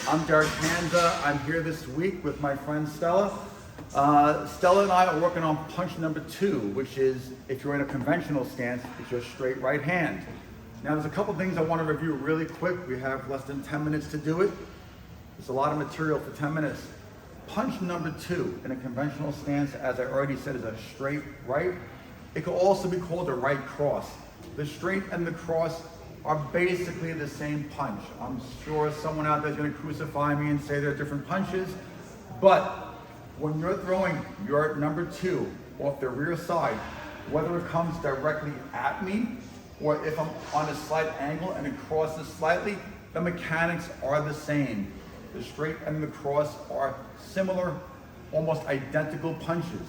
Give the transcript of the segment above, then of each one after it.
I'm Derek Hanza. I'm here this week with my friend Stella. Stella and I are working on punch number 2, which is, if you're in a conventional stance, it's your straight right hand. Now there's a couple things I want to review really quick. We have less than 10 minutes to do it. There's a lot of material for 10 minutes. Punch number 2 in a conventional stance, as I already said, is a straight right. It could also be called a right cross. The straight and the cross are basically the same punch. I'm sure someone out there is going to crucify me and say they're different punches, but when you're throwing your number 2 off the rear side, whether it comes directly at me or if I'm on a slight angle and it crosses slightly, the mechanics are the same. The straight and the cross are similar, almost identical punches.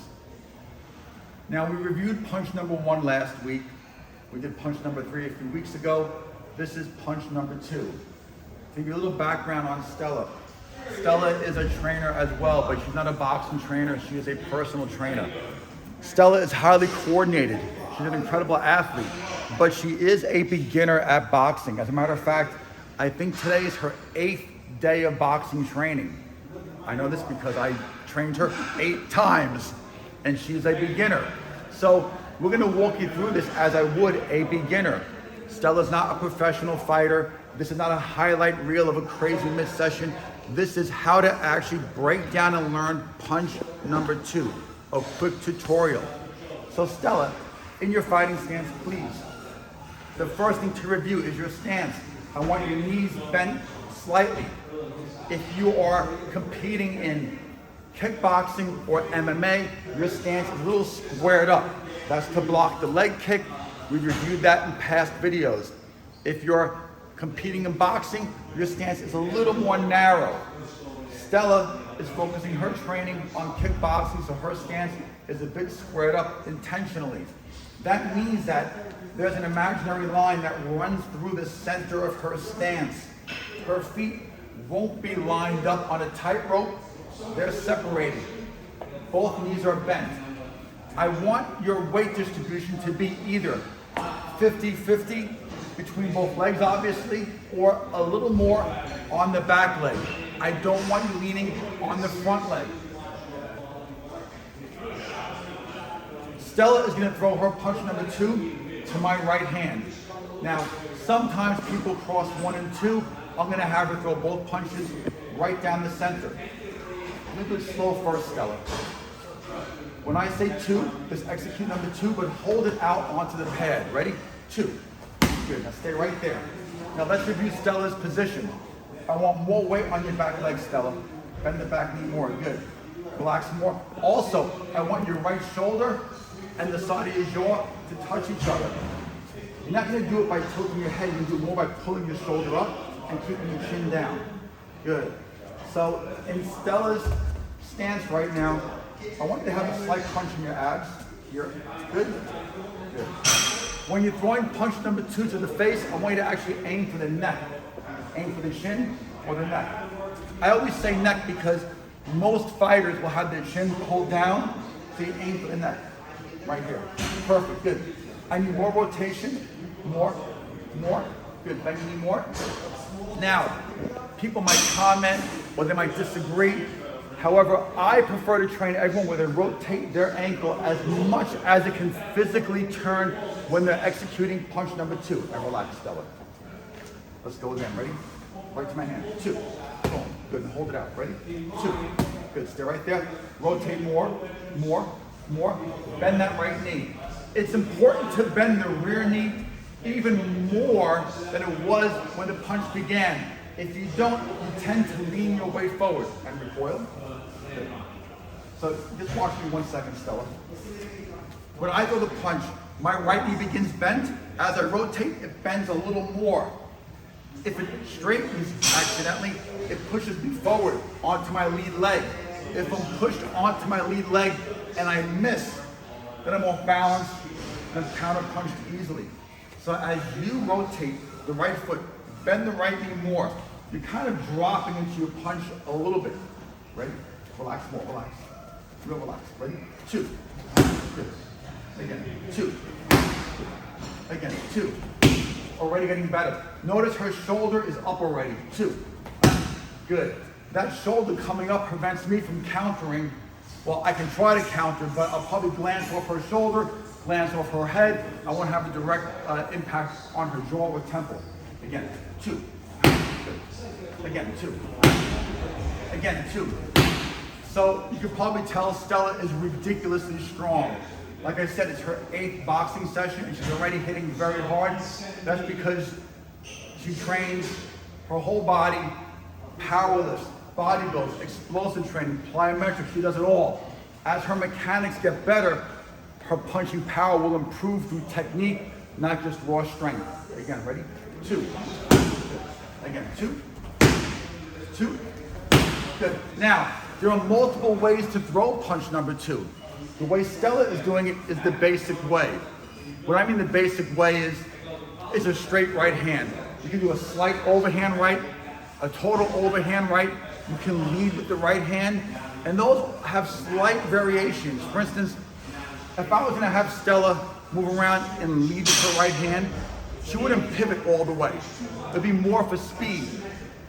Now, we reviewed punch number 1 last week. We did punch number 3 a few weeks ago. This is punch number 2. To give you a little background on Stella. Stella is a trainer as well, but she's not a boxing trainer. She is a personal trainer. Stella is highly coordinated. She's an incredible athlete, but she is a beginner at boxing. As a matter of fact, I think today is her 8th day of boxing training. I know this because I trained her 8 times, and she's a beginner. So we're gonna walk you through this as I would a beginner. Stella's not a professional fighter. This is not a highlight reel of a crazy missed session. This is how to actually break down and learn punch number 2, a quick tutorial. So Stella, in your fighting stance, please. The first thing to review is your stance. I want your knees bent slightly. If you are competing in kickboxing or MMA, your stance is a little squared up. That's to block the leg kick. We've reviewed that in past videos. If you're competing in boxing, your stance is a little more narrow. Stella is focusing her training on kickboxing, so her stance is a bit squared up intentionally. That means that there's an imaginary line that runs through the center of her stance. Her feet won't be lined up on a tightrope. They're separated. Both knees are bent. I want your weight distribution to be either 50-50 between both legs, obviously, or a little more on the back leg. I don't want you leaning on the front leg. Stella is going to throw her punch number 2 to my right hand. Now, sometimes people cross 1 and 2. I'm going to have her throw both punches right down the center. A little bit slow first, Stella. When I say 2, just execute number 2, but hold it out onto the pad. Ready? 2. Good. Now stay right there. Now let's review Stella's position. I want more weight on your back leg, Stella. Bend the back knee more. Good. Relax more. Also, I want your right shoulder and the side of your jaw to touch each other. You're not going to do it by tilting your head. You're going to do it more by pulling your shoulder up and keeping your chin down. Good. So in Stella's stance right now, I want you to have a slight punch in your abs. Here. Good? Good. When you're throwing punch number 2 to the face, I want you to actually aim for the neck. Aim for the chin or the neck. I always say neck because most fighters will have their chin pulled down, so you aim for the neck. Right here. Perfect. Good. I need more rotation. More. Good. Bend your knee more. Now, people might comment or they might disagree. However, I prefer to train everyone where they rotate their ankle as much as it can physically turn when they're executing punch number 2. And relax, Stella. Let's go again. Ready? Right to my hand. 2. Boom. Good. And hold it out. Ready? 2. Good. Stay right there. Rotate more. Bend that right knee. It's important to bend the rear knee even more than it was when the punch began. If you don't, you tend to lean your way forward and recoil. Good. So just watch me 1 second, Stella. When I throw the punch, my right knee begins bent. As I rotate, it bends a little more. If it straightens accidentally, it pushes me forward onto my lead leg. If I'm pushed onto my lead leg and I miss, then I'm off balance and I'm counter punched easily. So as you rotate the right foot, bend the right knee more. You're kind of dropping into your punch a little bit. Ready? Relax more, relax. Real relax. Ready? 2. Good. Again, 2. Again, 2. Already getting better. Notice her shoulder is up already. 2. Good. That shoulder coming up prevents me from countering. Well, I can try to counter, but I'll probably glance off her shoulder, glance off her head. I won't have a direct impact on her jaw or temple. Again, 2. Good. Again, 2. Again, 2. So you can probably tell Stella is ridiculously strong. Like I said, it's her 8th boxing session and she's already hitting very hard. That's because she trains her whole body, powerlifts, body builds, explosive training, plyometrics, she does it all. As her mechanics get better, her punching power will improve through technique, not just raw strength. Again, ready? 2. Again, 2. 2. Good. Now, there are multiple ways to throw punch number 2. The way Stella is doing it is the basic way. What I mean the basic way is a straight right hand. You can do a slight overhand right, a total overhand right. You can lead with the right hand, and those have slight variations. For instance, if I was gonna have Stella move around and lead with her right hand, she wouldn't pivot all the way. It'd be more for speed.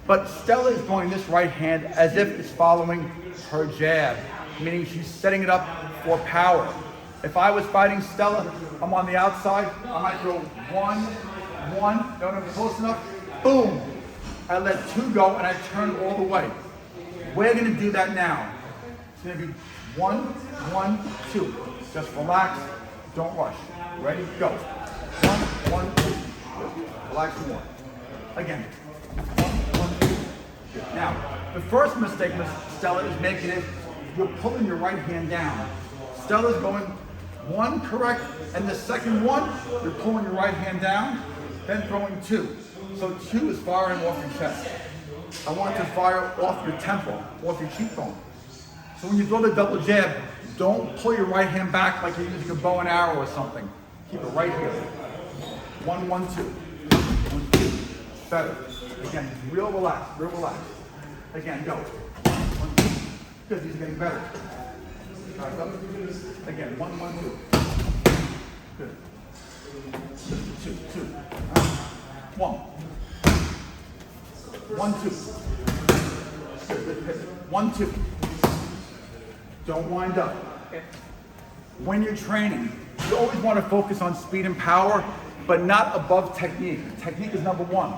But Stella is going this right hand as if it's following her jab, meaning she's setting it up for power. If I was fighting Stella, I'm on the outside, I might go 1, don't have close enough, boom. I let 2 go and I turn all the way. We're gonna do that now. It's gonna be 1, 2. Just relax, don't rush. Ready, go. 1, 2. Relax more. Again. 1, 2. Good. Now, the first mistake Stella is making is you're pulling your right hand down. Stella's going 1 correct, and the second one, you're pulling your right hand down, then throwing 2. So 2 is firing off your chest. I want it to fire off your temple, off your cheekbone. So when you throw the double jab, don't pull your right hand back like you're using a bow and arrow or something. Keep it right here. 1, 1, 2. 1, 2. Better. Again, real relaxed, real relaxed. Again, go. 1, 2. Good, these are getting better. All right, go. Again, 1, 1, 2. Good. 2, 2. 1. 1, 2. Good. 1, 2. Don't wind up. When you're training, you always want to focus on speed and power, but not above technique. Technique is number 1.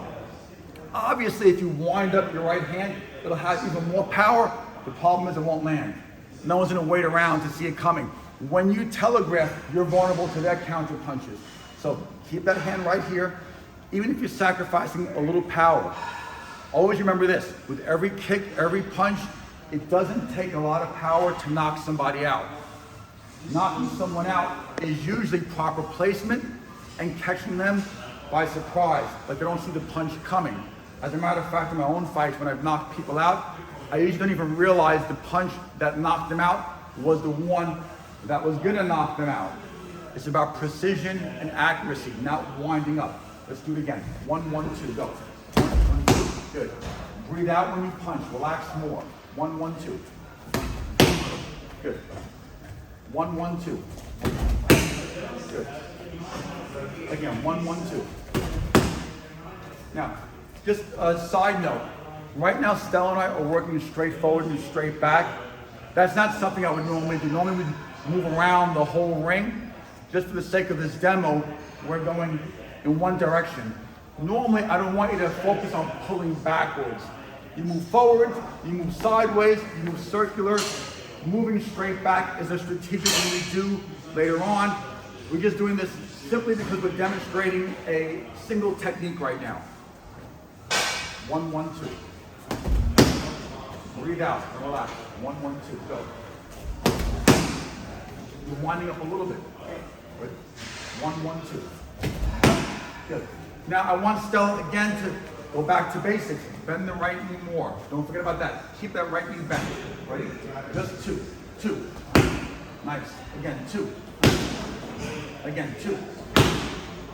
Obviously, if you wind up your right hand, it'll have even more power. The problem is it won't land. No one's going to wait around to see it coming. When you telegraph, you're vulnerable to their counter punches. So keep that hand right here, even if you're sacrificing a little power. Always remember this, with every kick, every punch, it doesn't take a lot of power to knock somebody out. Knocking someone out is usually proper placement and catching them by surprise, like they don't see the punch coming. As a matter of fact, in my own fights, when I've knocked people out, I usually don't even realize the punch that knocked them out was the one that was gonna knock them out. It's about precision and accuracy, not winding up. Let's do it again. 1, 1, 2, go. 1, 2, good. Breathe out when you punch, relax more. 1, 1, 2. Good. 1, 1, 2. Good. Again, 1, 1, 2. Now, just a side note. Right now, Stella and I are working straight forward and straight back. That's not something I would normally do. Normally, we move around the whole ring. Just for the sake of this demo, we're going in one direction. Normally, I don't want you to focus on pulling backwards. You move forward, you move sideways, you move circular. Moving straight back is a strategic thing we do later on. We're just doing this simply because we're demonstrating a single technique right now. 1, 1, 2. Breathe out and relax. 1, 1, 2, go. You're winding up a little bit. Good. 1, 1, 2. Good. Now I want Stella again to go back to basics. Bend the right knee more. Don't forget about that. Keep that right knee bent. Ready? Just 2. 2. Nice. Again, 2. Again, 2.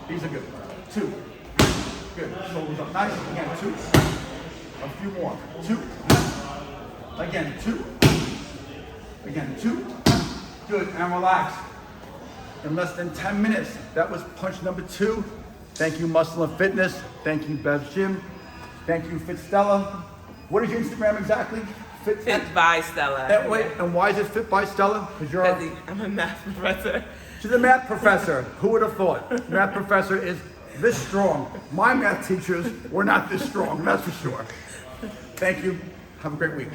These are good. 2. Good. Shoulders up. Nice. Again, 2. A few more. 2. Again, 2. Again, 2. Good. And relax. In less than 10 minutes, that was punch number 2. Thank you, Muscle and Fitness. Thank you, Bev's Gym. Thank you, Fit Stella. What is your Instagram exactly? Fit by Stella. And wait, and why is it Fit by Stella? Because I'm a math professor. she's a math professor. Who would have thought? Math professor is this strong. My math teachers were not this strong, that's for sure. Thank you. Have a great week.